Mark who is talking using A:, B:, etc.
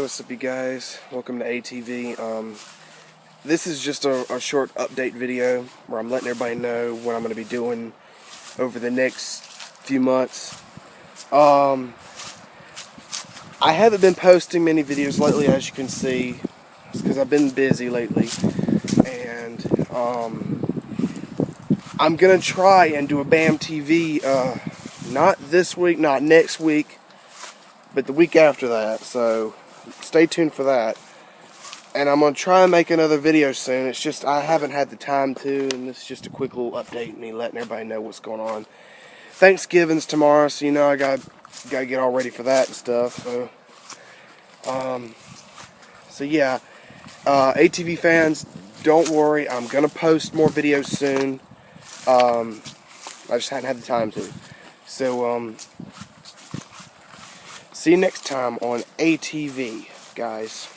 A: what's up you guys? Welcome to ATV. This is just a short update video where I'm letting everybody know what I'm going to be doing over the next few months. I haven't been posting many videos lately, as you can see. It's because I've been busy lately. And I'm going to try and do a BAM TV, not this week, not next week, but the week after that. So stay tuned for that. And I'm going to try and make another video soon. It's just I haven't had the time to, and this is just a quick little update, me letting everybody know what's going on. Thanksgiving's tomorrow, so you know I got to get all ready for that and stuff. So yeah, ATV fans, don't worry. I'm going to post more videos soon. I just hadn't had the time to. So see you next time on ATV, guys.